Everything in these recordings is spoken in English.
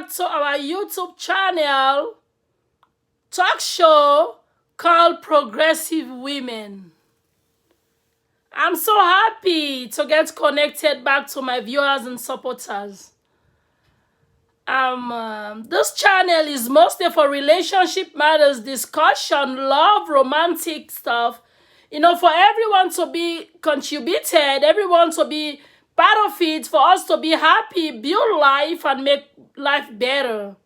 back to our YouTube channel talk show called Progressive Women. I'm so happy to get connected back to my viewers and supporters. This channel is mostly for relationship matters, discussion, love, romantic stuff. You know, for everyone to be contributed, everyone to be part of it, for us to be happy, build life, and make life better.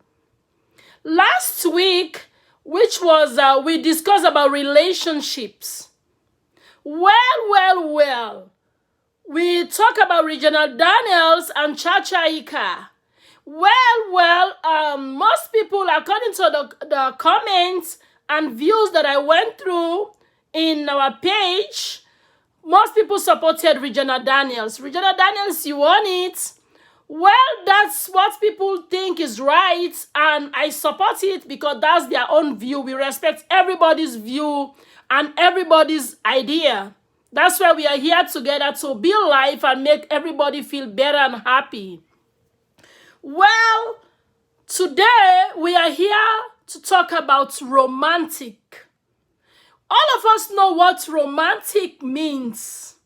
Last week, which was, we discussed about relationships. Well. We talk about Regina Daniels and Chacha Ika. Most people, according to the comments and views that I went through in our page, most people supported Regina Daniels. Regina Daniels, you want it? Well, that's what people think is right, and I support it because that's their own view. We respect everybody's view and everybody's idea. That's why we are here together to build life and make everybody feel better and happy. Well, today we are here to talk about romantic. All of us know what romantic means.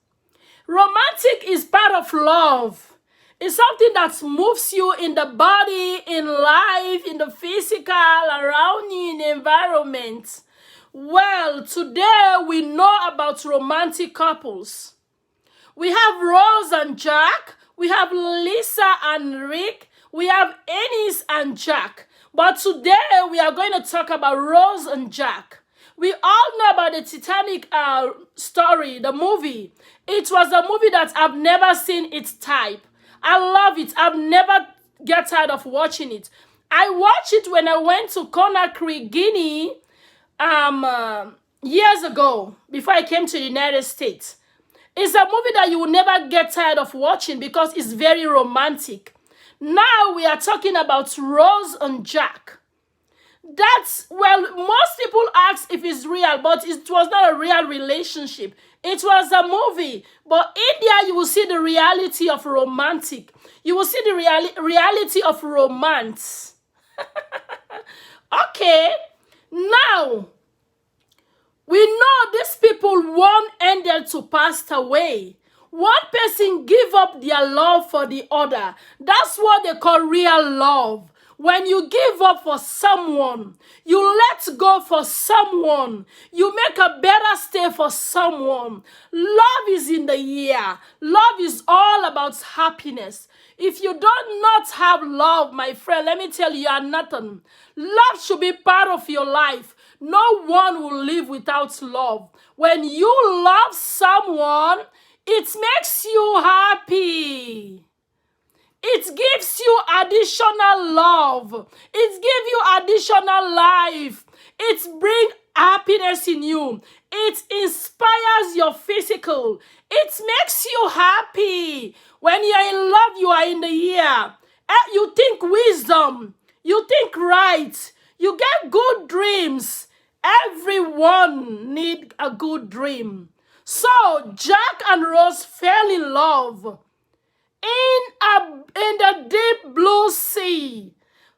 Romantic is part of love. It's something that moves you in the body, in life, in the physical, around you, in the environment. Well, today we know about romantic couples. We have Rose and Jack. We have Lisa and Rick. We have Ennis and Jack. But today we are going to talk about Rose and Jack. We all know about the Titanic story, the movie. It was a movie that I've never seen its type. I love it. I've never get tired of watching it. I watched it when I went to Conakry, Guinea, years ago, before I came to the United States. It's a movie that you will never get tired of watching because it's very romantic. Now we are talking about Rose and Jack. Most people ask if it's real, but it was not a real relationship. It was a movie. But in there, you will see the reality of romantic. You will see the reality of romance. Okay. Now, we know these people one ended to pass away. One person give up their love for the other. That's what they call real love. When you give up for someone, you let go for someone, you make a better stay for someone. Love is in the air. Love is all about happiness. If you do not have love, my friend, let me tell you, you are nothing. Love should be part of your life. No one will live without love. When you love someone, it makes you happy. It gives you additional love. It gives you additional life. It brings happiness in you. It inspires your physical. It makes you happy. When you are in love, you are in the air. You think wisdom. You think right. You get good dreams. Everyone needs a good dream. So Jack and Rose fell in love in the deep blue sea.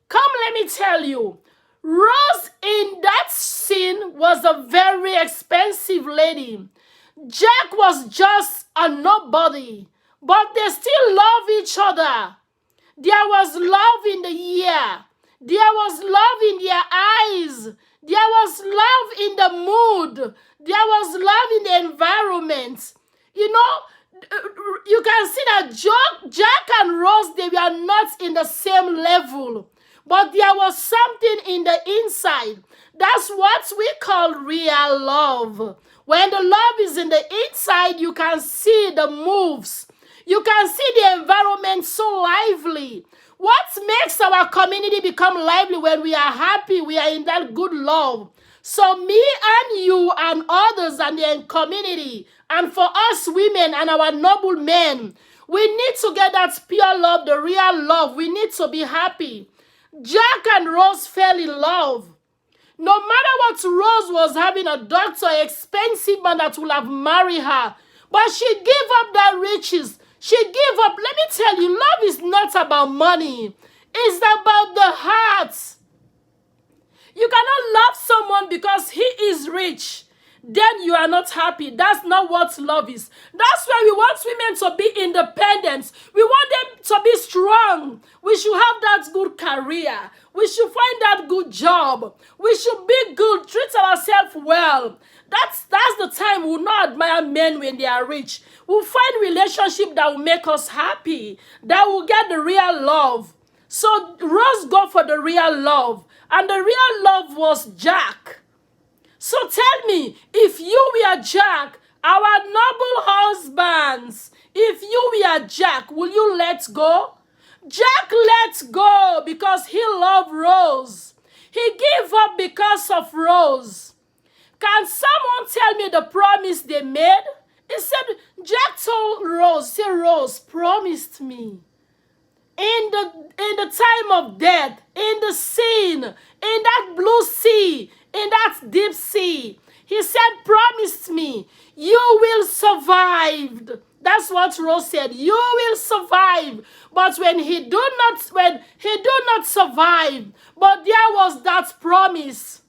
Come, let me tell you, Rose in that scene was a very expensive lady. Jack was just a nobody, but they still love each other. There was love in the air. There was love in their eyes. There was love in the mood. There was love in the environment. You know, you can see that Jack and Rose, they were not in the same level. But there was something in the inside. That's what we call real love. When the love is in the inside, you can see the moves. You can see the environment so lively. What makes our community become lively when we are happy, we are in that good love. So me and you and others and the community, and for us women and our noble men, we need to get that pure love, the real love. We need to be happy. Jack and Rose fell in love. No matter what, Rose was having a doctor, expensive man that will have married her. But she gave up that riches. She gave up. Let me tell you, love is not about money. It's about the heart. You cannot love someone because he is rich. Then you are not happy. That's not what love is. That's why we want women to be independent. We want them to be strong. We should have that good career. We should find that good job. We should be good, treat ourselves well. That's the time we will not admire men when they are rich. We'll find relationship that will make us happy, that will get the real love. So Rose go for the real love. And the real love was Jack. So tell me, if you were Jack, our noble husbands, if you were Jack, will you let go? Jack let go because he loved Rose. He gave up because of Rose. Can someone tell me the promise they made? He said, Jack told Rose, say, Rose promised me. In the time of death, in the scene, in that blue sea, in that deep sea, he said, promised me, you will survive. That's what Rose said. You will survive. But when he do not survive, but there was that promise.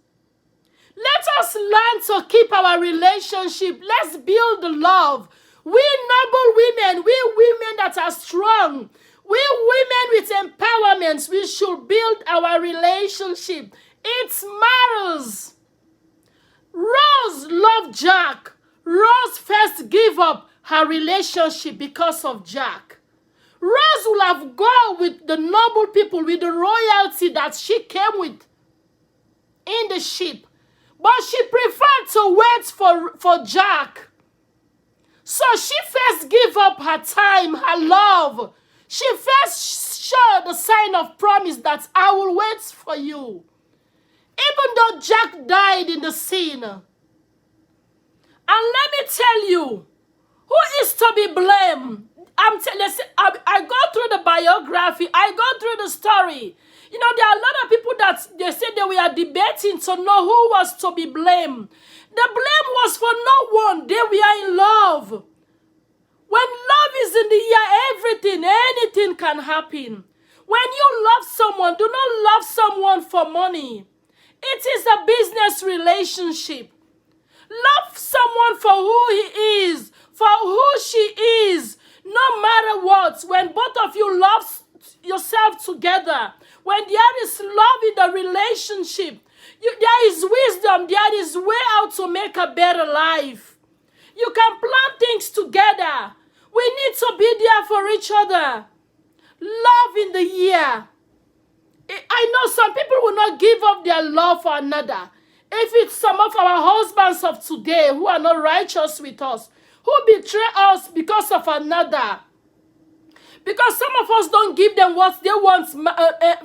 Let us learn to keep our relationship. Let's build love. We noble women, we women that are strong, we women with empowerment, we should build our relationship. It matters. Rose loved Jack. Rose first gave up her relationship because of Jack. Rose would have gone with the noble people, with the royalty that she came with in the ship. But she preferred to wait for Jack. So she first gave up her time, her love. She first showed the sign of promise that I will wait for you. Even though Jack died in the scene. And let me tell you, who is to be blamed? I go through the biography. I go through the story. You know, there are a lot of people that they said they were debating to know who was to be blamed. The blame was for no one. They were in love. When love is in the air, anything can happen. When you love someone, do not love someone for money. It is a business relationship. Love someone for who he is, for who she is, no matter what. When both of you love yourself together, when there is love in the relationship, there is wisdom, there is way out to make a better life. You can plan things together. We need to be there for each other. Love in the year. I know some people will not give up their love for another. If it's some of our husbands of today who are not righteous with us, who betray us because of another, because some of us don't give them what they want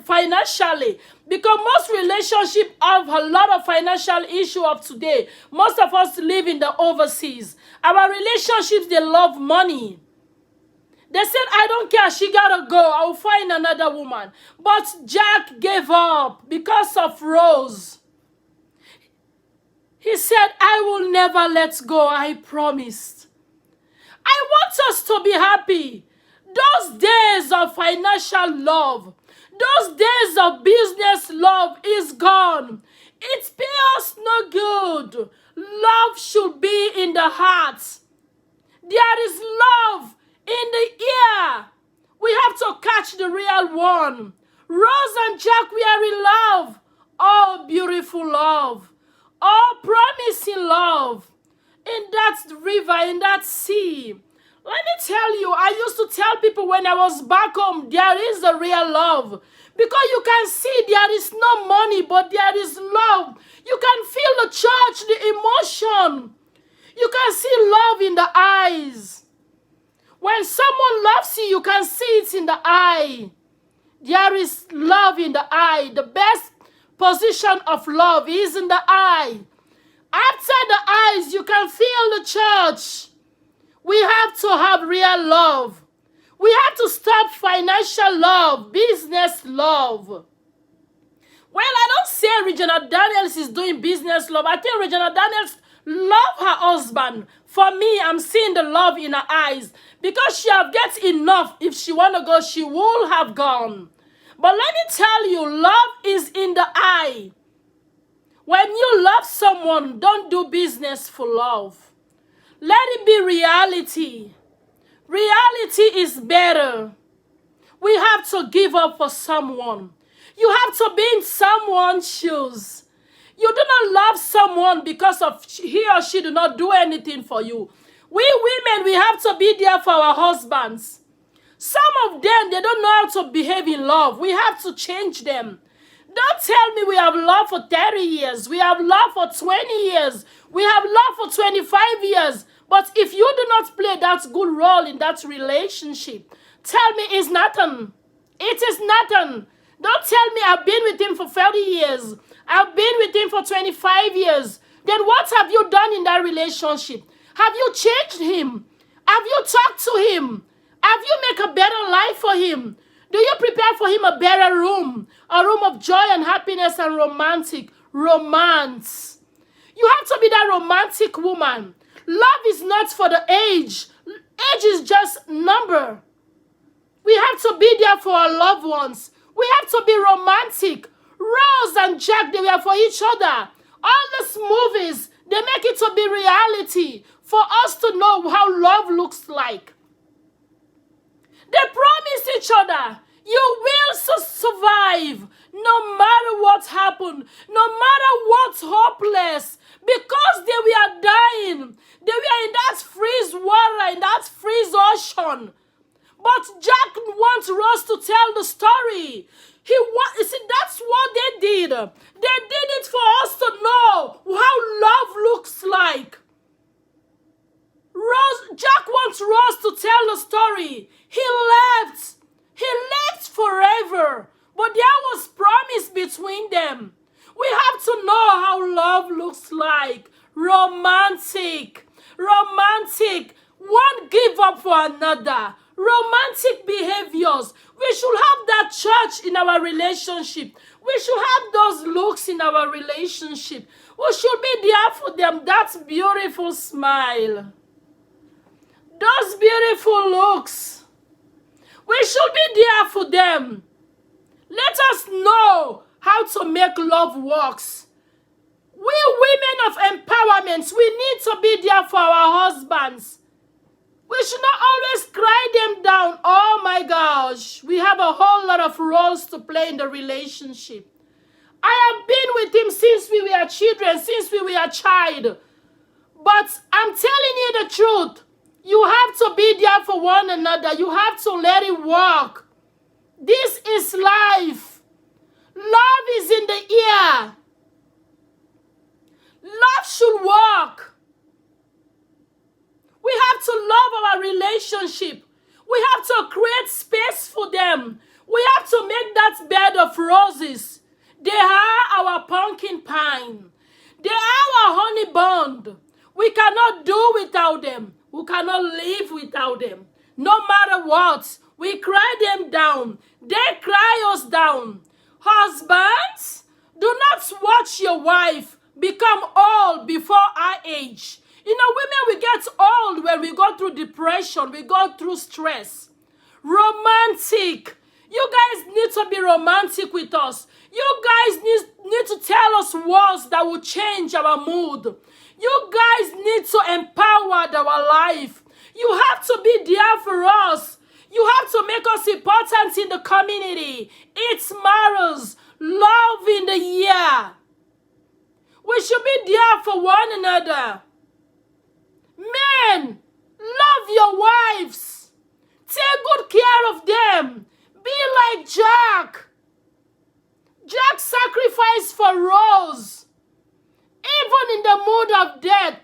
financially. Because most relationships have a lot of financial issue of today. Most of us live in the overseas. Our relationships, they love money. They said, I don't care, she gotta go, I'll find another woman. But Jack gave up because of Rose. He said, I will never let go, I promised. I want us to be happy. Those days of financial love, those days of business love is gone. It pays us no good. Love should be in the heart. There is love in the ear. We have to catch the real one. Rose and Jack were in love. Oh, beautiful love. Oh, promising love. In that river, in that sea. Let me tell you, I used to tell people when I was back home, there is a real love. Because you can see there is no money, but there is love. You can feel the church, the emotion. You can see love in the eyes. When someone loves you, you can see it in the eye. There is love in the eye. The best position of love is in the eye. After the eyes, you can feel the church. We have to have real love. We have to stop financial love, business love. Well, I don't say Regina Daniels is doing business love. I think Regina Daniels loves her husband. For me, I'm seeing the love in her eyes. Because she have get enough. If she want to go, she will have gone. But let me tell you, love is in the eye. When you love someone, don't do business for love. Let it be reality. Reality is better. We have to give up for someone. You have to be in someone's shoes. You do not love someone because of he or she do not do anything for you. We women, we have to be there for our husbands. Some of them, they don't know how to behave in love. We have to change them. Don't tell me we have love for 30 years. We have love for 20 years. We have love for 25 years. But if you do not play that good role in that relationship, tell me it's nothing. It is nothing. Don't tell me I've been with him for 30 years. I've been with him for 25 years. Then what have you done in that relationship? Have you changed him? Have you talked to him? Have you make a better life for him? Do you prepare for him a better room? A room of joy and happiness and romantic romance. You have to be that romantic woman. Love is not for the age. Age is just number. We have to be there for our loved ones. We have to be romantic. Rose and Jack, they were for each other. All these movies, they make it to be reality for us to know how love looks like. They promise each other, you will survive no matter what happened, no matter what's hopeless, because they were dying. They were in that freeze water, in that freeze ocean. But Jack wants Rose to tell the story. See, that's what they did. They did it for us to know how love looks like. Jack wants Rose to tell the story. He left. He left forever. But there was promise between them. We have to know how love looks like. Romantic. Romantic. One give up for another. Romantic behaviors. We should have that church in our relationship. We should have those looks in our relationship. We should be there for them. That beautiful smile. Those beautiful looks. We should be there for them. Let us know how to make love works. We women of empowerment, we need to be there for our husbands. We should not always cry them down. Oh my gosh, we have a whole lot of roles to play in the relationship. I have been with him since we were children, since we were a child. But I'm telling you the truth. You have to be there for one another. You have to let it work. This is life. Love is in the air. Love should work. We have to love our relationship. We have to create space for them. We have to make that bed of roses. They are our pumpkin pine. They are our honey bun. We cannot do without them. We cannot live without them. No matter what, we cry them down. They cry us down. Husbands, do not watch your wife become old before our age. You know, women, we get old when we go through depression, we go through stress. Romantic. You guys need to be romantic with us. You guys need to tell us words that will change our mood. You guys need to empower our life. You have to be there for us. You have to make us important in the community. It matters. Love in the year. We should be there for one another. Men, love your wives. Take good care of them. Be like Jack. Jack sacrificed for Rose. Even in the mood of death,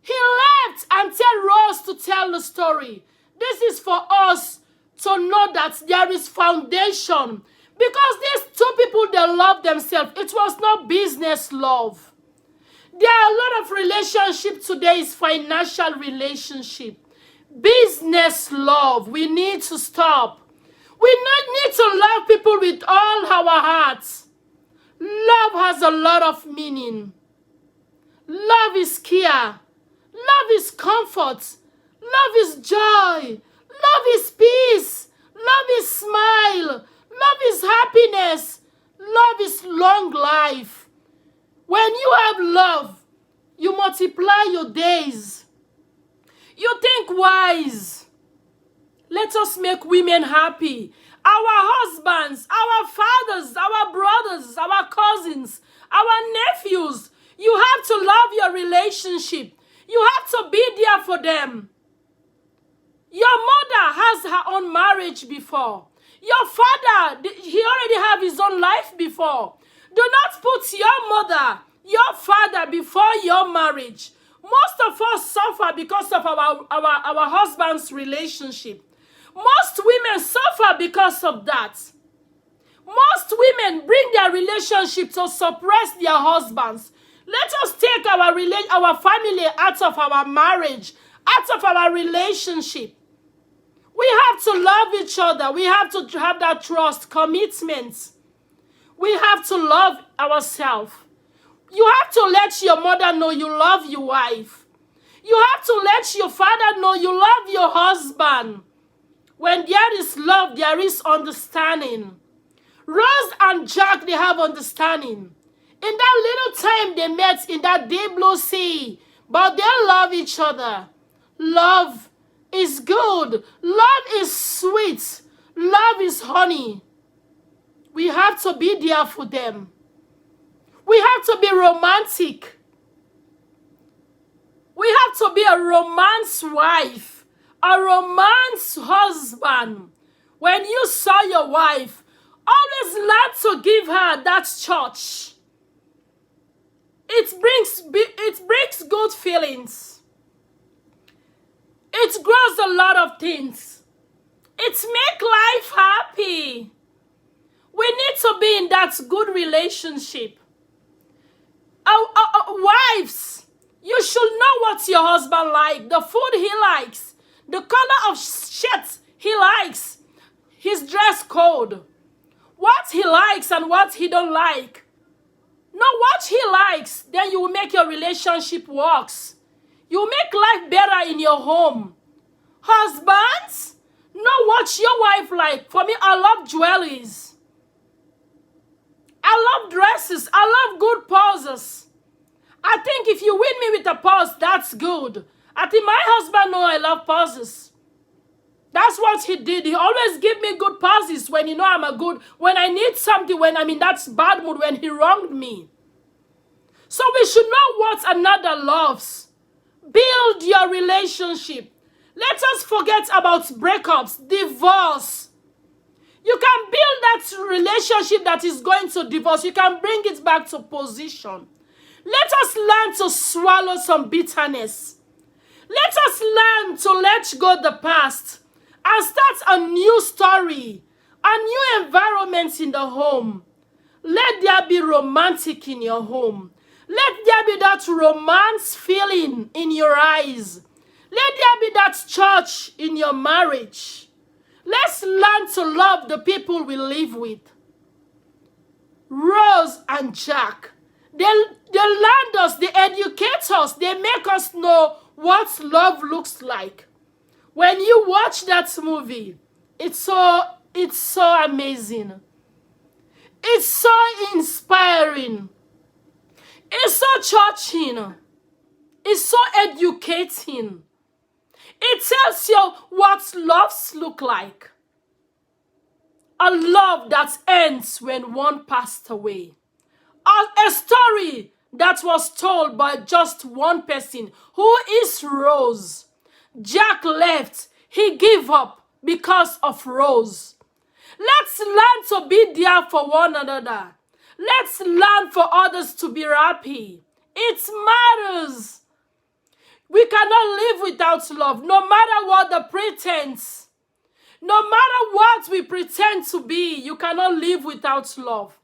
he left and tell Rose to tell the story. This is for us to know that there is foundation. Because these two people, they love themselves. It was not business love. There are a lot of relationships today is financial relationship. Business love. We need to stop. We need to love people with all our hearts. Love has a lot of meaning. Love is care. Love is comfort. Love is joy. Love is peace. Love is smile. Love is long life. When you have love, you multiply your days. You think wise. Let us make women happy. Our husbands, our fathers, our brothers, our cousins, our nephews. You have to love your relationship. You have to be there for them. Your mother has her own marriage before. Your father, he already have his own life before. Do not put your mother, your father before your marriage. Most of us suffer because of our husband's relationship. Most women suffer because of that. Most women bring their relationship to suppress their husbands. Let us take our family out of our marriage, out of our relationship. We have to love each other. We have to have that trust, commitment. We have to love ourselves. You have to let your mother know you love your wife. You have to let your father know you love your husband. When there is love, there is understanding. Rose and Jack, they have understanding. In that little time they met in that deep blue sea, but they love each other. Love is good. Love is sweet. Love is honey. We have to be there for them. We have to be romantic. We have to be a romance wife, a romance husband. When you saw your wife, always learn to give her that touch. It brings good feelings. It grows a lot of things. It makes life happy. We need to be in that good relationship. Wives, you should know what your husband likes, the food he likes, the color of shirts he likes, his dress code, what he likes and what he don't like. Know what he likes, then you will make your relationship works. You will make life better in your home. Husbands, know what your wife likes. For me, I love jewelries. I love dresses. I love good poses. I think if you win me with a pose, that's good. I think my husband knows I love poses. That's what he did. He always give me good poses when you know I'm a good, when I need something, when I'm in that bad mood, when he wronged me. So we should know what another loves. Build your relationship. Let us forget about breakups, divorce. You can build that relationship that is going to divorce. You can bring it back to position. Let us learn to swallow some bitterness. Let us learn to let go the past and start a new story, a new environment in the home. Let there be romantic in your home. Let there be that romance feeling in your eyes. Let there be that church in your marriage. Let's learn to love the people we live with. Rose and Jack, they learn us, they educate us, they make us know what love looks like. When you watch that movie, it's so amazing. It's so inspiring. It's so touching. It's so educating. It tells you what loves look like. A love that ends when one passed away. A story that was told by just one person, who is Rose. Jack left. He gave up because of Rose. Let's learn to be there for one another. Let's learn for others to be happy. It matters. We cannot live without love, no matter what the pretense. No matter what we pretend to be, you cannot live without love.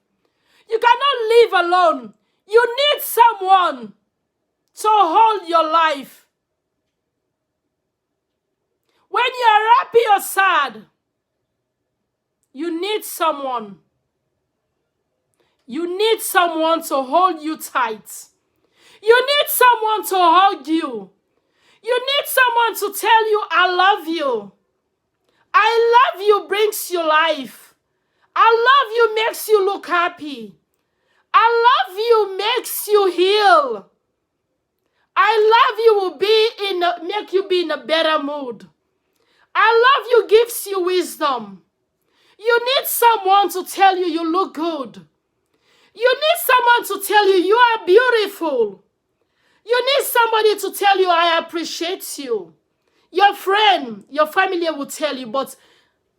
You cannot live alone. You need someone to hold your life. When you are happy or sad, you need someone. You need someone to hold you tight. You need someone to hug you. You need someone to tell you, I love you. I love you brings you life. I love you makes you look happy. I love you makes you heal. I love you will make you be in a better mood. I love you gives you wisdom. You need someone to tell you look good. You need someone to tell you are beautiful. You need somebody to tell you I appreciate you. Your friend, your family will tell you, but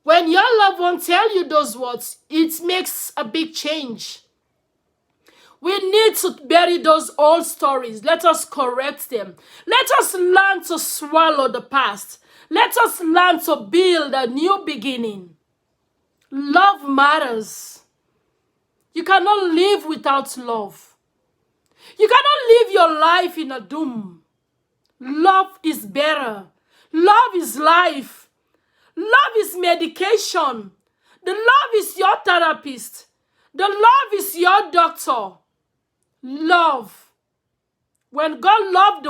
when your loved one tell you those words, it makes a big change. We need to bury those old stories. Let us correct them. Let us learn to swallow the past. Let us learn to build a new beginning. Love matters. You cannot live without love. You cannot live your life in a doom. Love is better. Love is life. Love is medication. The love is your therapist. The love is your doctor. Love. When God loved the